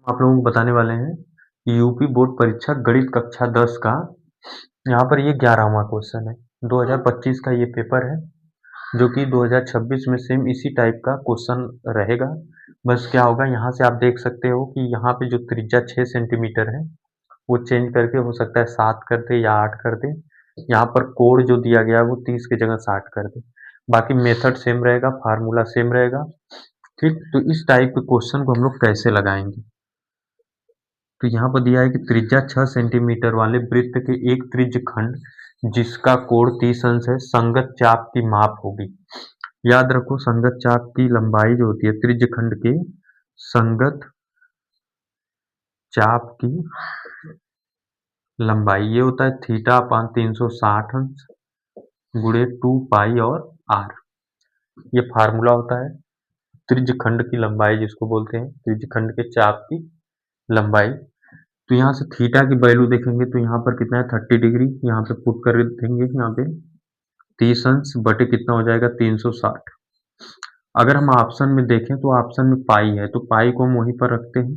आप लोगों को बताने वाले हैं कि यूपी बोर्ड परीक्षा गणित कक्षा 10 का यहाँ पर ये 11वां क्वेश्चन है। 2025 का ये पेपर है जो कि 2026 में सेम इसी टाइप का क्वेश्चन रहेगा। बस क्या होगा, यहाँ से आप देख सकते हो कि यहाँ पे जो त्रिज्या 6 सेंटीमीटर है वो चेंज करके हो सकता है 7 कर दे या 8 कर दे। यहाँ पर कोड जो दिया गया है वो 30 की जगह 60 कर दे। बाकी मेथड सेम रहेगा, फार्मूला सेम रहेगा। ठीक, तो इस टाइप के क्वेश्चन को हम लोग कैसे लगाएंगे? तो यहाँ पर दिया है कि त्रिज्या 6 सेंटीमीटर वाले वृत्त के एक त्रिज्य खंड जिसका कोण 30 अंश है संगत चाप की माप होगी। याद रखो, संगत चाप की लंबाई जो होती है त्रिज्य खंड के संगत चाप की लंबाई ये होता है थीटा अपान 360 अंश गुणे 2 पाई और आर। ये फार्मूला होता है त्रिज्य खंड की लंबाई जिसको बोलते हैं त्रिज्य खंड के चाप की लंबाई। तो यहाँ से थीटा की वैल्यू देखेंगे तो यहाँ पर कितना है 30 डिग्री, यहाँ पे पुट कर देंगे, यहाँ पे 30 अंश बटे कितना हो जाएगा 360। अगर हम ऑप्शन में देखें तो ऑप्शन में पाई है तो पाई को हम वहीं पर रखते हैं,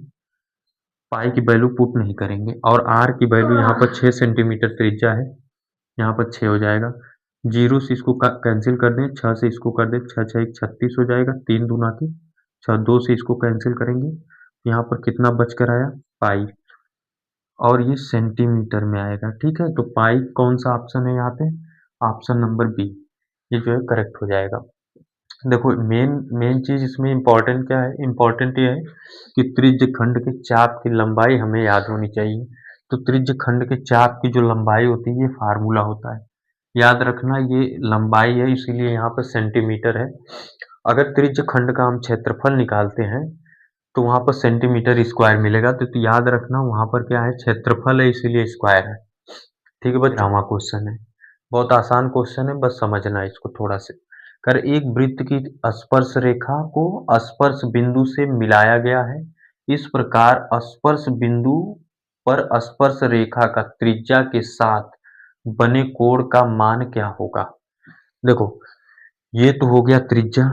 पाई की वैल्यू पुट नहीं करेंगे। और आर की वैल्यू यहाँ पर 6 सेंटीमीटर त्रिज्या है, यहाँ पर 6 हो जाएगा। जीरो से इसको कैंसिल कर दें, 6 से इसको कर दें, 6 6 36 हो जाएगा, 3 दूना की 6, 2 से इसको कैंसिल करेंगे, यहाँ पर कितना बच कर आया पाई, और ये सेंटीमीटर में आएगा। ठीक है, तो पाई कौन सा ऑप्शन है यहाँ पे? ऑप्शन नंबर बी, ये जो है करेक्ट हो जाएगा। देखो मेन मेन चीज इसमें इम्पोर्टेंट क्या है? इम्पोर्टेंट ये है कि त्रिज्य खंड के चाप की लंबाई हमें याद होनी चाहिए। तो त्रिज्य खंड के चाप की जो लंबाई होती है ये फार्मूला होता है, याद रखना ये लंबाई है इसीलिए यहाँ पर सेंटीमीटर है। अगर त्रिज्य खंड का हम क्षेत्रफल निकालते हैं तो वहां पर सेंटीमीटर स्क्वायर मिलेगा, तो याद रखना वहां पर क्या है क्षेत्रफल है इसीलिए स्क्वायर है। ठीक है, 13वां क्वेश्चन है, बहुत आसान क्वेश्चन है, बस समझना है इसको थोड़ा से। कर एक वृत्त की स्पर्श रेखा को स्पर्श बिंदु से मिलाया गया है, इस प्रकार स्पर्श बिंदु पर स्पर्श रेखा का त्रिज्या के साथ बने कोण का मान क्या होगा? देखो ये तो हो गया त्रिज्या,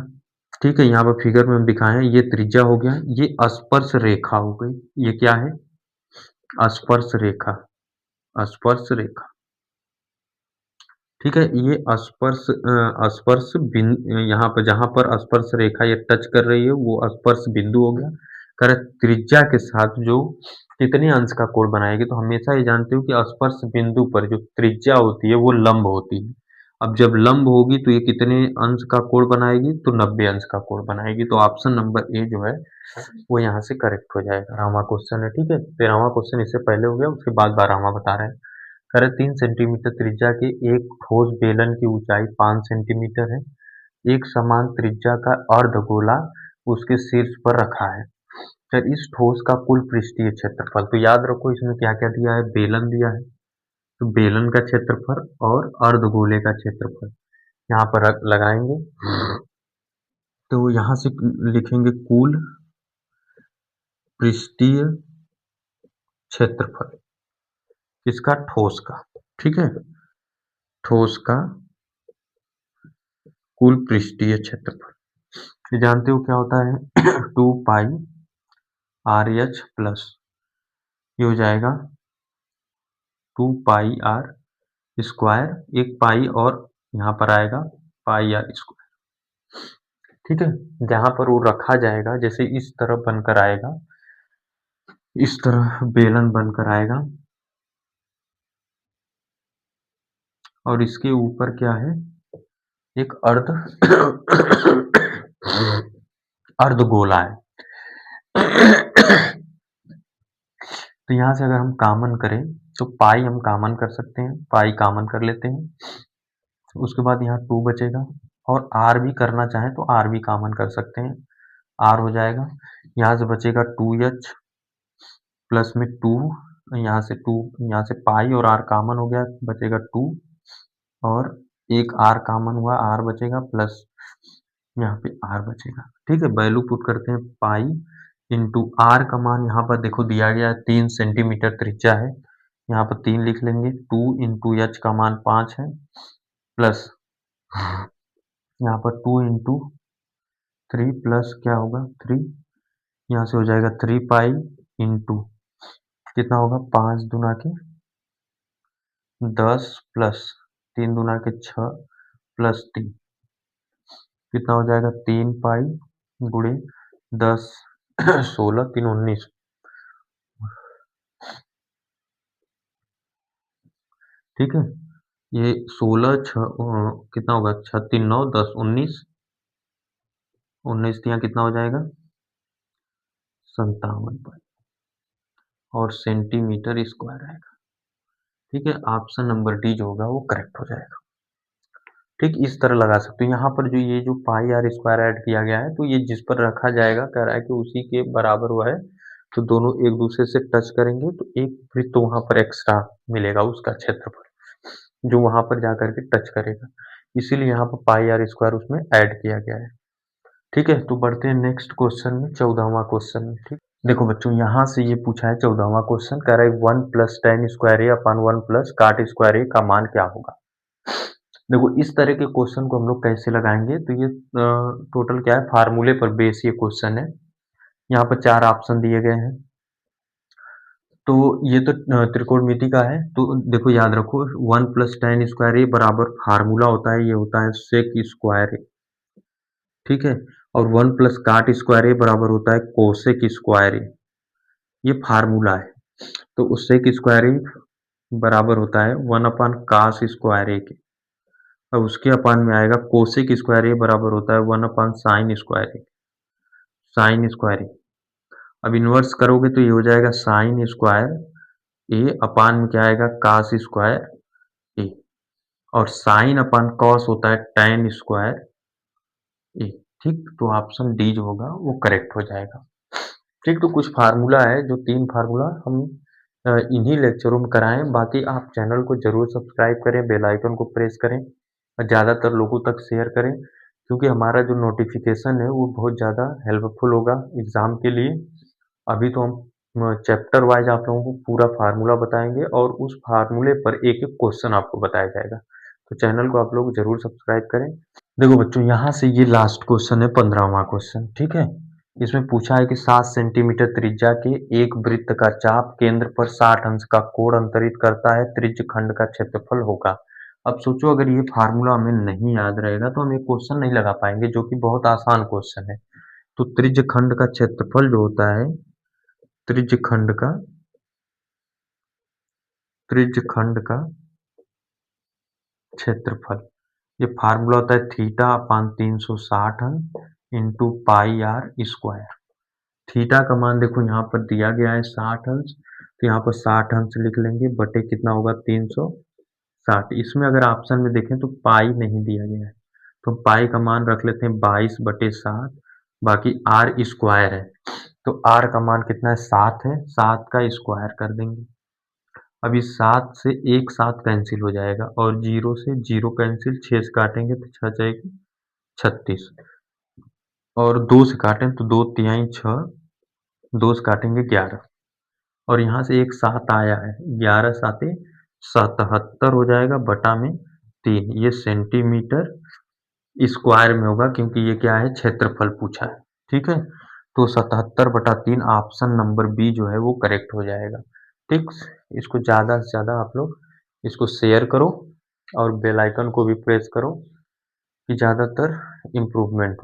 ठीक है, यहाँ पर फिगर में हम दिखाए हैं ये त्रिज्या हो गया, ये स्पर्श रेखा हो गई, ये क्या है स्पर्श रेखा, स्पर्श रेखा। ठीक है, ये स्पर्श बिंदु यहाँ पर जहां पर स्पर्श रेखा ये टच कर रही है वो स्पर्श बिंदु हो गया। कर त्रिज्या के साथ जो कितने अंश का कोण बनाएगी, तो हमेशा ये जानते हो कि स्पर्श बिंदु पर जो त्रिज्या होती है वो लंब होती है। अब जब लंब होगी तो ये कितने अंश का कोण बनाएगी? तो 90 अंश का कोण बनाएगी। तो ऑप्शन नंबर ए जो है वो यहाँ से करेक्ट हो जाएगा। 12वां क्वेश्चन है, ठीक है, 13वां क्वेश्चन इससे पहले हो गया, उसके बाद 12वां बता रहे हैं। कह 3 सेंटीमीटर त्रिज्या के एक ठोस बेलन की ऊंचाई 5 सेंटीमीटर है, एक समान त्रिज्या का अर्धगोला उसके शीर्ष पर रखा है। फिर इस ठोस का कुल पृष्ठीय क्षेत्रफल, तो याद रखो इसमें क्या क्या दिया है, बेलन दिया है, तो बेलन का क्षेत्रफल और अर्धगोले का क्षेत्रफल यहाँ पर लगाएंगे। तो यहाँ से लिखेंगे कुल पृष्ठीय क्षेत्रफल किसका? ठोस का। ठीक है, ठोस का कुल पृष्ठीय क्षेत्रफल जानते हो क्या होता है 2 पाई आर एच प्लस, ये हो जाएगा 2 पाई आर स्क्वायर, एक पाई और यहाँ पर आएगा पाई आर स्क्वायर। ठीक है, जहां पर वो रखा जाएगा जैसे इस तरह बनकर आएगा, इस तरह बेलन बनकर आएगा और इसके ऊपर क्या है एक अर्धगोला है। तो यहाँ से अगर हम कॉमन करें तो पाई हम कॉमन कर सकते हैं, पाई कॉमन कर लेते हैं, उसके बाद यहाँ 2 बचेगा और आर भी करना चाहें तो आर भी कॉमन कर सकते हैं, आर हो जाएगा, यहाँ से बचेगा 2h प्लस में 2, यहाँ से 2, यहाँ से पाई और आर कॉमन हो गया बचेगा 2 और एक आर कॉमन हुआ आर बचेगा प्लस यहाँ पे आर बचेगा। ठीक है, वैल्यू पुट करते हैं पाई इंटू आर का मान यहाँ पर देखो दिया गया है 3 सेंटीमीटर त्रिज्या है, यहाँ पर 3 लिख लेंगे, 2 इंटू एच का मान 5 है प्लस यहाँ पर 2 इंटू 3 प्लस क्या होगा 3, यहाँ से हो जाएगा 3 पाई इंटू कितना होगा 5 दूना के 10 प्लस 3 दूना के 6 प्लस 3 कितना हो जाएगा 3 पाई गुणे 10 16 3 19। ठीक है, ये 16 कितना होगा 6 3 9 10 19 19 यहाँ कितना हो जाएगा 57 पाई और सेंटीमीटर स्क्वायर आएगा। ठीक है, ऑप्शन नंबर डी जो होगा वो करेक्ट हो जाएगा। ठीक, इस तरह लगा सकते हो। यहाँ पर जो ये जो पाई आर स्क्वायर ऐड किया गया है, तो ये जिस पर रखा जाएगा कह रहा है कि उसी के बराबर हुआ है, तो दोनों एक दूसरे से टच करेंगे तो एक वृत्त तो वहां पर एक्स्ट्रा मिलेगा उसका क्षेत्रफल जो वहां पर जाकर के टच करेगा, इसीलिए यहाँ पर पाई आर स्क्वायर उसमें ऐड किया गया है। ठीक है, तो बढ़ते हैं नेक्स्ट क्वेश्चन में, 14वां क्वेश्चन में। ठीक, देखो बच्चों यहाँ से ये पूछा है 14वां क्वेश्चन, कह रहा है 1 प्लस टेन स्क्वायर ए अपॉन 1 प्लस काट स्क्वायर ए का मान क्या होगा। देखो इस तरह के क्वेश्चन को हम लोग कैसे लगाएंगे, तो ये टोटल क्या है फार्मूले पर बेस ये क्वेश्चन है। यहाँ पर 4 ऑप्शन दिए गए हैं, तो ये तो त्रिकोणमिति का है, तो देखो याद रखो 1 प्लस टेन स्क्वायर ए बराबर फार्मूला होता है, ये होता है सेक स्क्वायर ए। ठीक है, और 1 प्लस काट स्क्वायर ए बराबर होता है कोसेक स्क्वायर ए, ये फार्मूला है। तो उस सेक स्क्वायर ए बराबर होता है 1 अपॉन कास स्क्वायर ए के, अब उसके अपान में आएगा कोसेक स्क्वायर ए बराबर होता है 1 अपॉन साइन स्क्वायर ए, साइन स्क्वायर ए। अब इन्वर्स करोगे तो ये हो जाएगा साइन स्क्वायर ए अपान में क्या आएगा कास स्क्वायर ए, और साइन अपान कॉस होता है tan स्क्वायर ए। ठीक, तो ऑप्शन डी जो होगा वो करेक्ट हो जाएगा। ठीक, तो कुछ फार्मूला है जो 3 फार्मूला हम इन्हीं लेक्चरों में कराएं। बाकी आप चैनल को जरूर सब्सक्राइब करें, बेल आइकन को प्रेस करें और ज़्यादातर लोगों तक शेयर करें, क्योंकि हमारा जो नोटिफिकेशन है वो बहुत ज़्यादा हेल्पफुल होगा एग्ज़ाम के लिए। अभी तो हम चैप्टर वाइज आप लोगों को पूरा फार्मूला बताएंगे और उस फार्मूले पर एक एक क्वेश्चन आपको बताया जाएगा, तो चैनल को आप लोग जरूर सब्सक्राइब करें। देखो बच्चों यहाँ से ये लास्ट क्वेश्चन है 15वां क्वेश्चन। ठीक है, इसमें पूछा है कि 7 सेंटीमीटर त्रिज्या के एक वृत्त का चाप केंद्र पर 60 अंश का कोण अंतरित करता है, त्रिज्य खंड का क्षेत्रफल होगा। अब सोचो अगर ये फार्मूला हमें नहीं याद रहेगा तो हम ये क्वेश्चन नहीं लगा पाएंगे, जो कि बहुत आसान क्वेश्चन है। तो त्रिज्य खंड का क्षेत्रफल जो होता है, त्रिज्य खंड का क्षेत्रफल, ये फार्मूला होता है theta upon 360 into pi R square. थीटा का मान देखो यहाँ पर दिया गया है 60 अंश, तो यहाँ पर 60 अंश लिख लेंगे बटे कितना होगा 360। इसमें अगर ऑप्शन में देखें तो पाई नहीं दिया गया है, तो पाई का मान रख लेते हैं 22/7, बाकी आर स्क्वायर है, तो आर का मान कितना है 7 है, 7 का स्क्वायर कर देंगे। अब इस 7 से एक 7 कैंसिल हो जाएगा और 0 से 0 कैंसिल, 6 से काटेंगे तो 6 जाएगी 36, और 2 से काटें तो 2 तिहाई 6, 2 से काटेंगे 11, और यहाँ से एक 7 आया है, 11 साते 77 हो जाएगा बटा में 3, ये सेंटीमीटर स्क्वायर में होगा क्योंकि ये क्या है क्षेत्रफल पूछा है। ठीक है, तो 77/3 ऑप्शन नंबर बी जो है वो करेक्ट हो जाएगा। ठीक, इसको ज़्यादा से ज़्यादा आप लोग इसको शेयर करो और बेल आइकन को भी प्रेस करो कि ज़्यादातर इम्प्रूवमेंट हो।